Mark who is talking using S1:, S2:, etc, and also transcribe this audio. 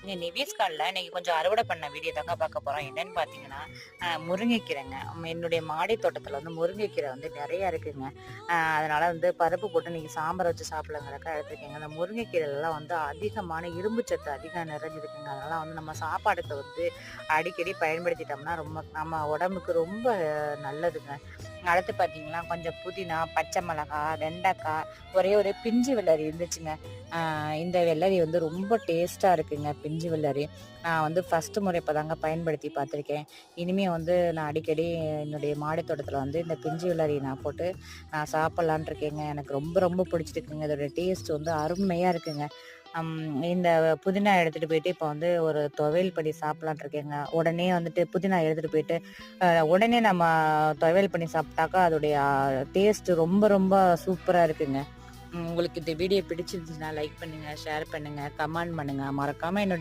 S1: இங்க நிவிஸ் கால்ல இன்னைக்கு கொஞ்சம் அறுவடை பண்ண வீடியோ தாங்க பார்க்க போறோம். என்னன்னு பார்த்தீங்கன்னா, முருங்கைக்கீரைங்க. என்னுடைய மாடி தோட்டத்துல வந்து முருங்கைக்கீரை வந்து நெறைய இருக்குங்க. அதனால வந்து பருப்பு போட்டு இன்னைக்கு சாம்பார் வச்சு சாப்பிடலாங்கிறதுக்காக எடுத்துருக்கேங்க. அந்த முருங்கைக்கீரைலலாம் வந்து அதிகமான இரும்பு சத்து அதிகம் நிறைஞ்சிருக்குங்க. அதனால வந்து நம்ம சாப்பாடுக்கு வந்து அடிக்கடி பயன்படுத்திட்டோம்னா, ரொம்ப நம்ம உடம்புக்கு ரொம்ப நல்லதுங்க. அடுத்து பார்த்தீங்கன்னா, கொஞ்சம் புதினா, பச்சை மிளகாய், வெண்டைக்காய், ஒரே ஒரு பிஞ்சு வெள்ளரி இருந்துச்சுங்க. இந்த வெள்ளரி வந்து ரொம்ப டேஸ்ட்டா இருக்குங்க, பிஞ்சு வெள்ளரி. நான் வந்து ஃபர்ஸ்ட்டு முறை இப்பதாங்க பயன்படுத்தி பார்த்துருக்கேன். இனிமே வந்து நான் அடிக்கடி என்னுடைய மாடி தோட்டத்துல வந்து இந்த பிஞ்சு வெள்ளரி நான் போட்டு நான் சாப்பிடலான்னு இருக்கேங்க. எனக்கு ரொம்ப ரொம்ப பிடிச்சிருக்குங்க. இதோட டேஸ்ட் வந்து அருமையா இருக்குங்க. இந்த புதினா எடுத்துட்டு போயிட்டு இப்போ வந்து ஒரு துவையல் பண்ணி சாப்பிடலான்னு இருக்கேங்க. உடனே வந்துட்டு புதினா எடுத்துட்டு போயிட்டு உடனே நம்ம துவையல் பண்ணி சாப்பிட்டாக்கா அதோடைய டேஸ்ட் ரொம்ப ரொம்ப சூப்பரா இருக்குங்க. உங்களுக்கு இந்த வீடியோ பிடிச்சிருந்துச்சுன்னா லைக் பண்ணுங்க, ஷேர் பண்ணுங்க, கமெண்ட் பண்ணுங்க. மறக்காம என்னோட